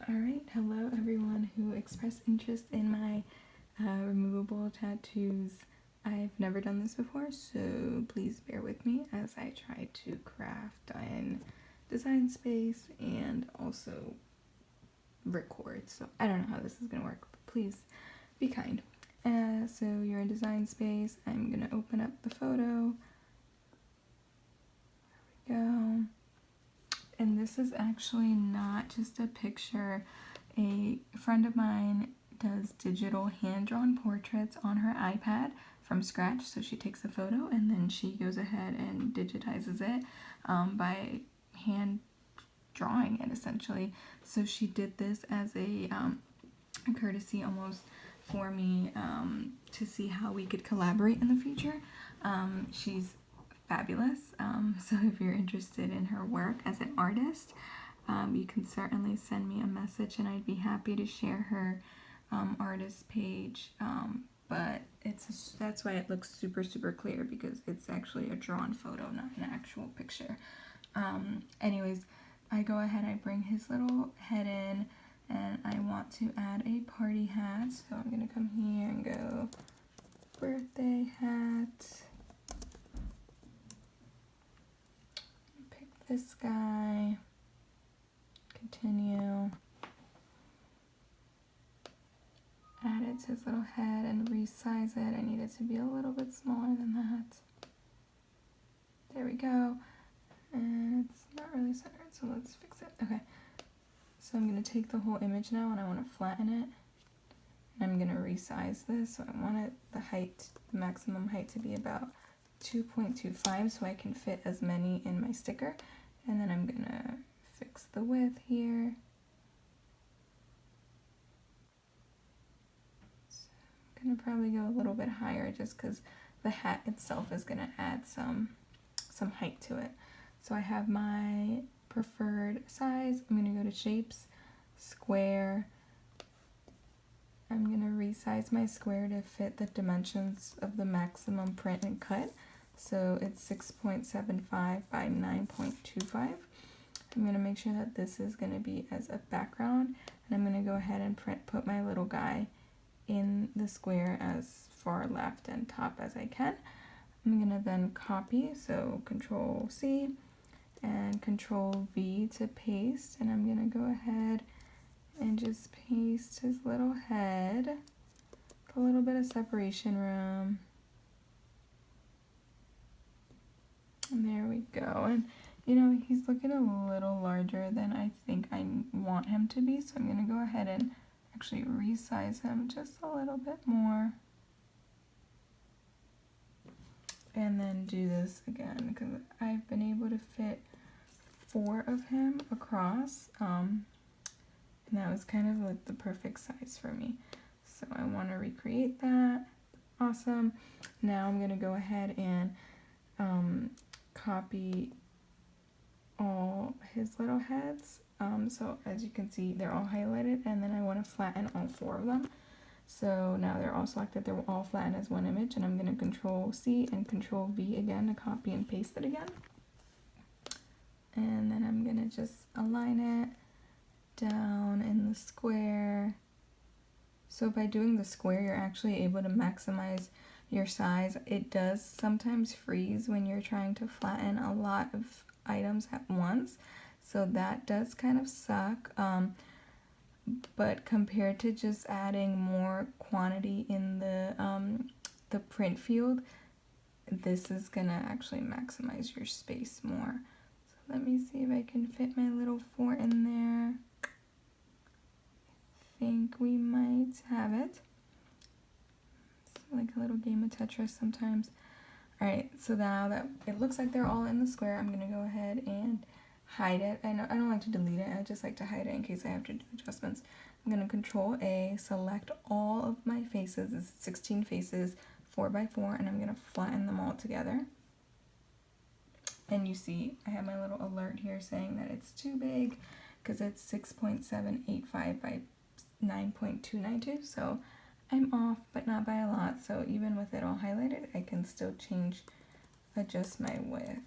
Alright, hello everyone who expressed interest in my removable tattoos. I've never done this before, so please bear with me as I try to craft in Design Space and also record. So I don't know how this is going to work, but please be kind. So you're in Design Space. I'm going to open up the photo. There we go. And this is actually not just a picture. A friend of mine does digital hand-drawn portraits on her iPad from scratch. So she takes a photo and then she goes ahead and digitizes it by hand drawing it essentially. So she did this as a courtesy almost for me to see how we could collaborate in the future. She's fabulous. So if you're interested in her work as an artist, you can certainly send me a message and I'd be happy to share her artist page. But that's why it looks super clear, because it's actually a drawn photo, not an actual picture. Anyways, I go ahead, I bring his little head in, and I want to add a party hat. So I'm gonna come here and go birthday hat. This guy, continue, add it to his little head and resize it. I need it to be a little bit smaller than that. There we go. And it's not really centered, so let's fix it. Okay, so I'm going to take the whole image now and I want to flatten it. And I'm going to resize this, so I want it, the maximum height to be about 2.25 so I can fit as many in my sticker. And then I'm gonna fix the width here. So I'm gonna probably go a little bit higher just because the hat itself is gonna add some height to it. So I have my preferred size. I'm gonna go to shapes, square. I'm gonna resize my square to fit the dimensions of the maximum print and cut. So it's 6.75 by 9.25. I'm going to make sure that this is going to be as a background, and I'm going to go ahead and put my little guy in the square as far left and top as I can. I'm going to then copy, so Control C and Control V to paste, and I'm going to go ahead and just paste his little head with a little bit of separation room. And there we go. And you know, he's looking a little larger than I think I want him to be, so I'm going to go ahead and actually resize him just a little bit more. And then do this again, because I've been able to fit 4 of him across, and that was kind of like the perfect size for me. So I want to recreate that. Awesome. Now I'm going to go ahead and copy all his little heads. So as you can see, they're all highlighted, and then I want to flatten all 4 of them. So now they're all selected, they're all flattened as one image, and I'm going to Control C and Control V again to copy and paste it again. And then I'm going to just align it down in the square. So by doing the square, you're actually able to maximize your size. It does sometimes freeze when you're trying to flatten a lot of items at once, so that does kind of suck, but compared to just adding more quantity in the print field, this is gonna actually maximize your space more. So let me see if I can fit my little 4 in there. I think we might have it. Like a little game of Tetris sometimes. Alright, so now that it looks like they're all in the square, I'm going to go ahead and hide it. I don't like to delete it, I just like to hide it in case I have to do adjustments. I'm going to Control A, select all of my faces. It's 16 faces, 4x4, and I'm going to flatten them all together. And you see, I have my little alert here saying that it's too big because it's 6.785 by 9.292, so I'm off, but not by a lot, so even with it all highlighted, I can still adjust my width.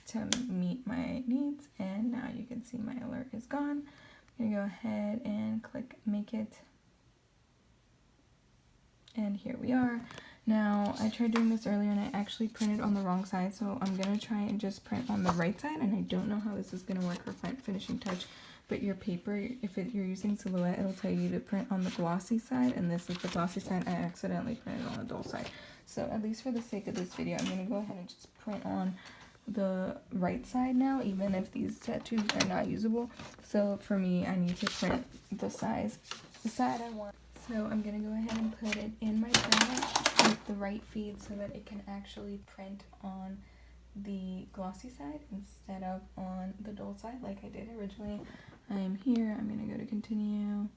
to meet my needs. And now you can see my alert is gone. I'm gonna go ahead and click make it. And here we are. Now, I tried doing this earlier and I actually printed on the wrong side, so I'm going to try and just print on the right side, and I don't know how this is going to work for finishing touch, but your paper, if you're using Silhouette, it'll tell you to print on the glossy side, and this is the glossy side. I accidentally printed on the dull side. So at least for the sake of this video, I'm going to go ahead and just print on the right side now, even if these tattoos are not usable. So for me, I need to print the side I want. So I'm going to go ahead and put it in my printer with the right feed so that it can actually print on the glossy side instead of on the dull side like I did originally. I'm here. I'm going to go to continue.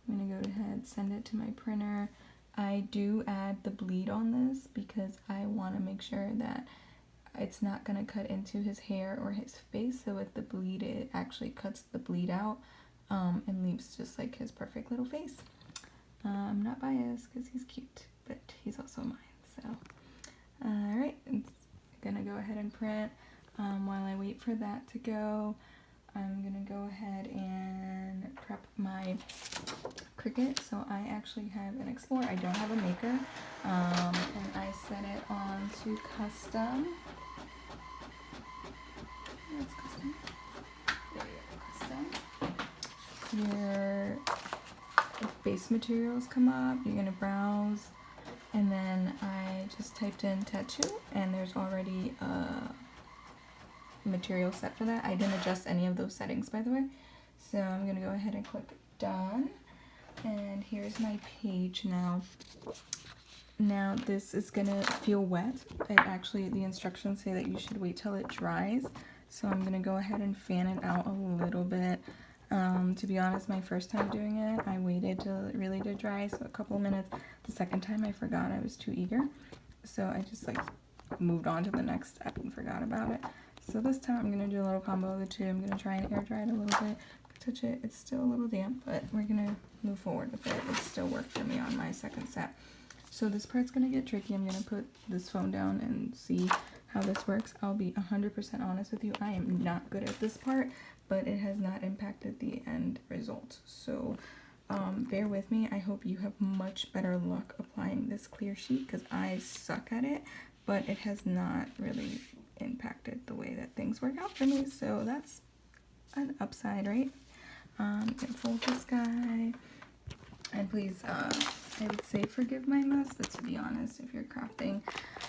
I'm going to go ahead, send it to my printer. I do add the bleed on this because I want to make sure that it's not going to cut into his hair or his face. So with the bleed, it actually cuts the bleed out and leaves just like his perfect little face. I'm not biased because he's cute, but he's also mine. So, alright, it's gonna go ahead and print. While I wait for that to go, I'm gonna go ahead and prep my Cricut. So I actually have an Explore. I don't have a maker, and I set it on to custom. That's custom. There you go, custom. Your base materials come up, you're gonna browse, and then I just typed in tattoo and there's already a material set for that. I didn't adjust any of those settings, by the way. So I'm gonna go ahead and click done, and here's my page now. Now this is gonna feel wet. The instructions say that you should wait till it dries, so I'm gonna go ahead and fan it out a little bit. To be honest, my first time doing it, I waited till it really did dry, so a couple of minutes. The second time I forgot, I was too eager. So I just like moved on to the next step and forgot about it. So this time I'm going to do a little combo of the two. I'm going to try and air dry it a little bit. Touch it, it's still a little damp, but we're going to move forward with it. It still worked for me on my second set. So this part's going to get tricky. I'm going to put this phone down and see how this works. I'll be 100% honest with you. I am not good at this part, but it has not impacted the end result. So bear with me. I hope you have much better luck applying this clear sheet because I suck at it, but it has not really impacted the way that things work out for me. So that's an upside, right? Can fold this guy. And please, I would say forgive my mess, but to be honest, if you're crafting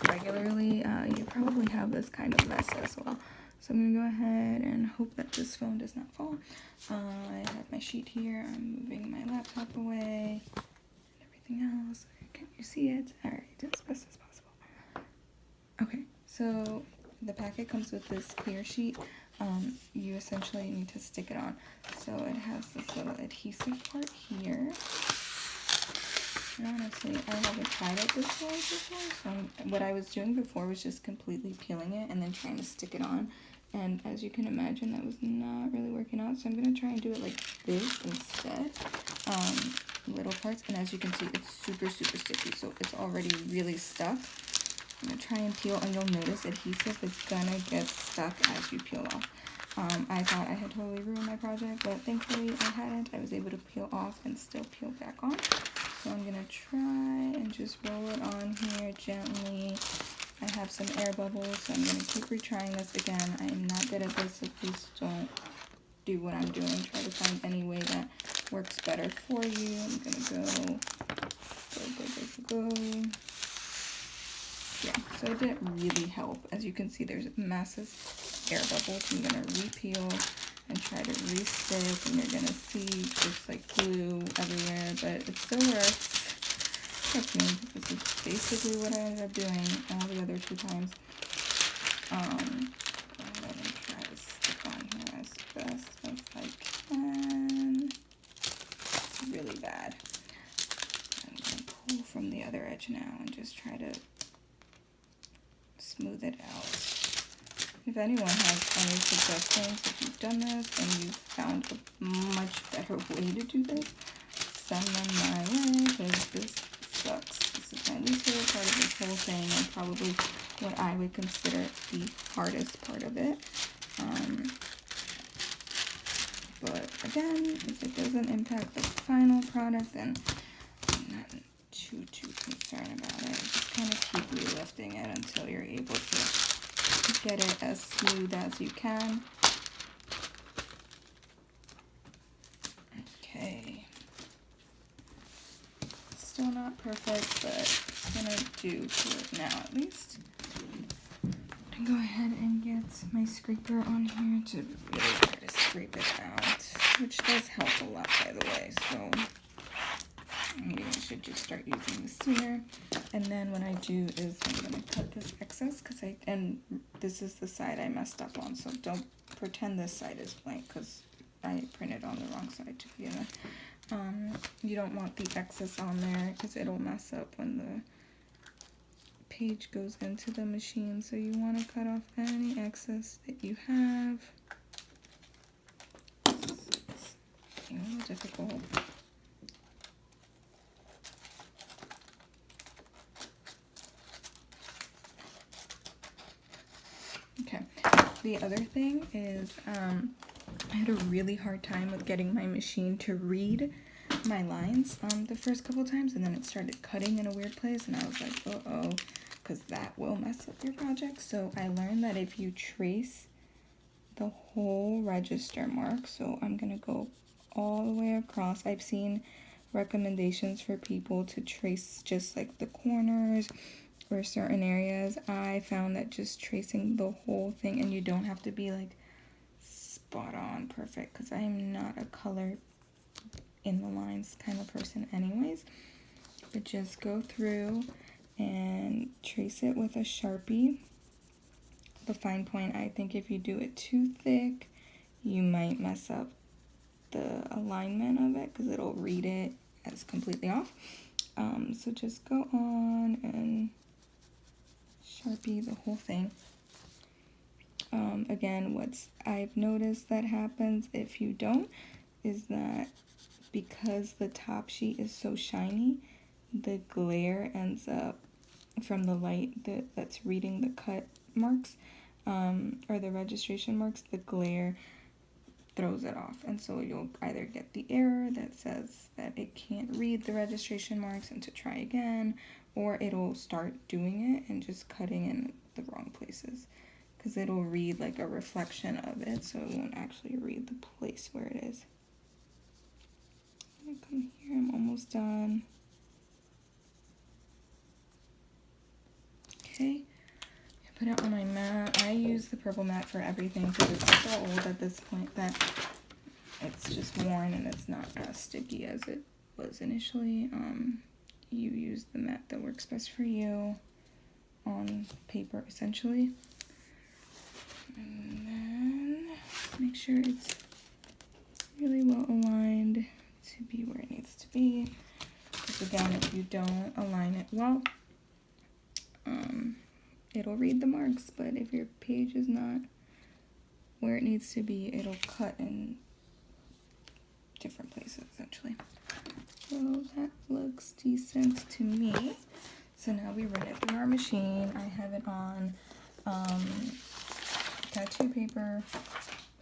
regularly, you probably have this kind of mess as well. So I'm going to go ahead and hope that this phone does not fall. I have my sheet here. I'm moving my laptop away and everything else. Can you see it? Alright, as best as possible. Okay, so the packet comes with this clear sheet. You essentially need to stick it on. So it has this little adhesive part here. And honestly, I haven't tried it this way before. So what I was doing before was just completely peeling it and then trying to stick it on. And as you can imagine, that was not really working out. So I'm going to try and do it like this instead. Little parts. And as you can see, it's super, super sticky. So it's already really stuck. I'm going to try and peel, and you'll notice adhesive is going to get stuck as you peel off. I thought I had totally ruined my project, but thankfully I hadn't. I was able to peel off and still peel back on. So I'm going to try and just roll it on here gently. I have some air bubbles, so I'm going to keep retrying this again. I am not good at this, so please don't do what I'm doing. Try to find any way that works better for you. I'm going to go. Yeah, so it didn't really help. As you can see, there's massive air bubbles. I'm going to re-peel and try to re-stick, and you're going to see just like glue everywhere, but it still works. Trust me, this is basically what I ended up doing all the other two times. Go ahead and try to stick on here as best as I can. It's really bad. I'm going to pull from the other edge now and just try to smooth it out. If anyone has any suggestions, if you've done this and you've found a much better way to do this, send them my way, because this sucks. this is my least favorite part of this whole thing, and probably what I would consider the hardest part of it. But again, if it doesn't impact the final product, then I'm not too concerned about it. Just kind of keep relifting it until you're able to get it as smooth as you can. Okay. Still not perfect, but it's gonna do for it now at least. I'm gonna go ahead and get my scraper on here to really try to scrape it out, which does help a lot, by the way, so maybe I should just start using this sooner. And then what I do is I'm gonna cut this excess, and this is the side I messed up on, so don't pretend this side is blank, because I printed on the wrong side to begin with. You don't want the excess on there because it'll mess up when the page goes into the machine. So you want to cut off any excess that you have. It's a little difficult. Okay, the other thing is I had a really hard time with getting my machine to read my lines the first couple times, and then it started cutting in a weird place, and I was like, uh-oh, because that will mess up your project. So I learned that if you trace the whole register mark, so I'm going to go all the way across. I've seen recommendations for people to trace just like the corners or certain areas. I found that just tracing the whole thing, and you don't have to be like spot on perfect, because I am not a color in the lines kind of person anyways, but just go through and trace it with a Sharpie. The fine point, I think if you do it too thick, you might mess up the alignment of it because it'll read it as completely off. So just go on and Sharpie the whole thing. Again, what I've noticed that happens if you don't is that because the top sheet is so shiny, the glare ends up from the light that's reading the cut marks or the registration marks, the glare throws it off. And so you'll either get the error that says that it can't read the registration marks and to try again, or it'll start doing it and just cutting in the wrong places, because it'll read like a reflection of it, so it won't actually read the place where it is. I'm gonna come here, I'm almost done. Okay, I put it on my mat. I use the purple mat for everything because it's so old at this point that it's just worn and it's not as sticky as it was initially. You use the mat that works best for you on paper, essentially. And then make sure it's really well aligned to be where it needs to be. Because again, if you don't align it well, it'll read the marks, but if your page is not where it needs to be, it'll cut in different places, essentially. So that looks decent to me. So now we run it through our machine. I have it on tattoo paper,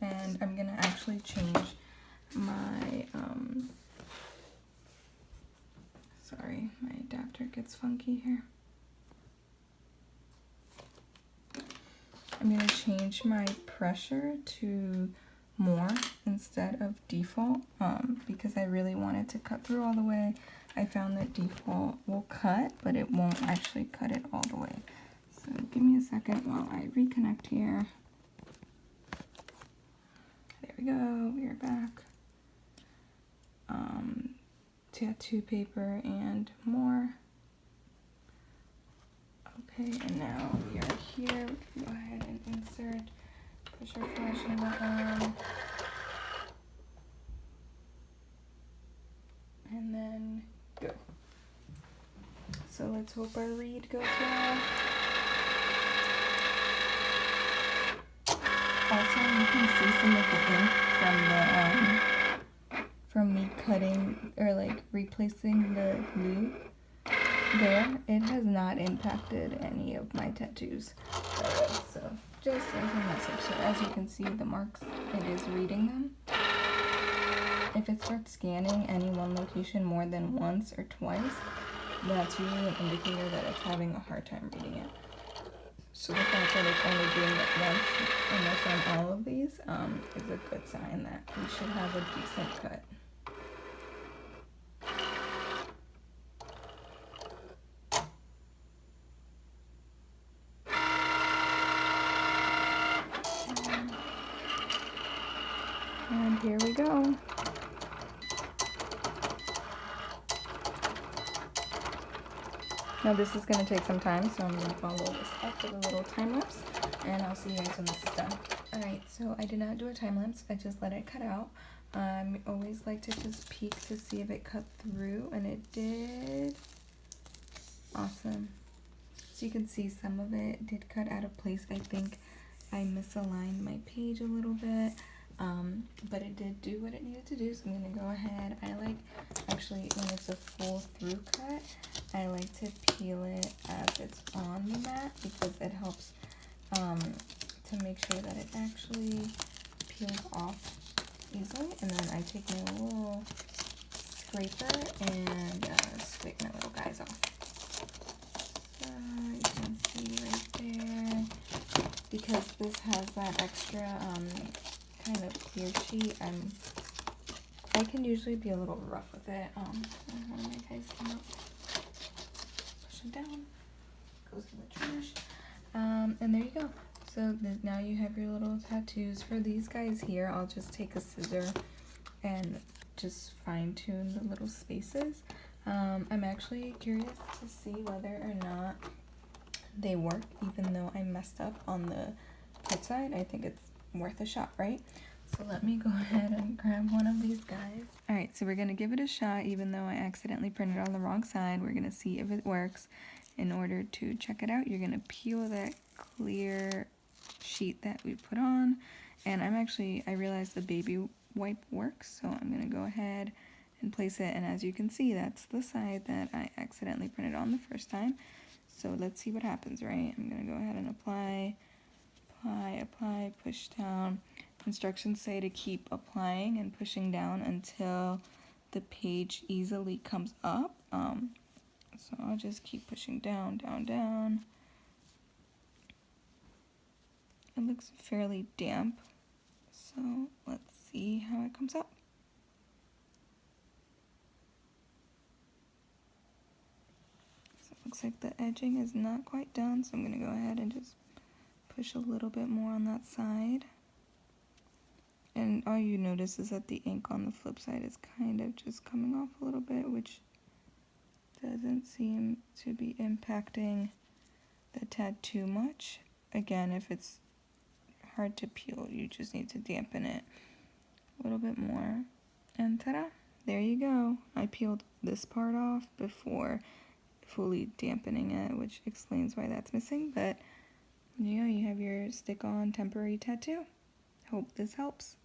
and I'm gonna actually change my sorry, my adapter gets funky here. I'm gonna change my pressure to more instead of default because I really wanted to cut through all the way. I found that default will cut, but it won't actually cut it all the way. So give me a second while I reconnect here. There we go, we are back. Tattoo paper and more. Okay, and now we are here. We can go ahead and insert pressure flash in the arm. And then go. So let's hope our read goes well. Also, you can see some of the ink from me cutting or like replacing the glue. there, it has not impacted any of my tattoos. So just as a message. So as you can see, the marks, it is reading them. If it starts scanning any one location more than once or twice, that's usually an indicator that it's having a hard time reading it. So the fact that it's only doing it once, almost on all of these, is a good sign that we should have a decent cut. And here we go. Now this is going to take some time, so I'm going to follow this up with a little time lapse, and I'll see you guys when this is done. Alright, so I did not do a time lapse, I just let it cut out. I always like to just peek to see if it cut through, and it did. Awesome. So you can see some of it did cut out of place. I think I misaligned my page a little bit, but it did do what it needed to do, so I'm going to go ahead. I like, actually, when it's a full through cut, I like to peel it as it's on the mat because it helps to make sure that it actually peels off easily. And then I take my little scraper and scrape my little guys off. So you can see right there, because this has that extra kind of clear sheet, I can usually be a little rough with it. One of my guys came up, push it down, goes in the trash, and there you go. So now you have your little tattoos. For these guys here, I'll just take a scissor and just fine tune the little spaces. I'm actually curious to see whether or not they work, even though I messed up on the kit side. I think it's worth a shot, right? So let me go ahead and grab one of these guys. Alright, so we're going to give it a shot, even though I accidentally printed on the wrong side. We're going to see if it works. In order to check it out, you're going to peel that clear sheet that we put on. And I realized the baby wipe works, so I'm going to go ahead and place it. And as you can see, that's the side that I accidentally printed on the first time. So let's see what happens, right? I'm going to go ahead and apply, push down. Instructions say to keep applying and pushing down until the page easily comes up. So I'll just keep pushing down, down, down. It looks fairly damp, so let's see how it comes up. So it looks like the edging is not quite done, so I'm going to go ahead and just push a little bit more on that side. And all you notice is that the ink on the flip side is kind of just coming off a little bit, which doesn't seem to be impacting the tattoo much. Again, if it's hard to peel, you just need to dampen it a little bit more. And ta-da! There you go. I peeled this part off before fully dampening it, which explains why that's missing. But yeah, you have your stick-on temporary tattoo. Hope this helps.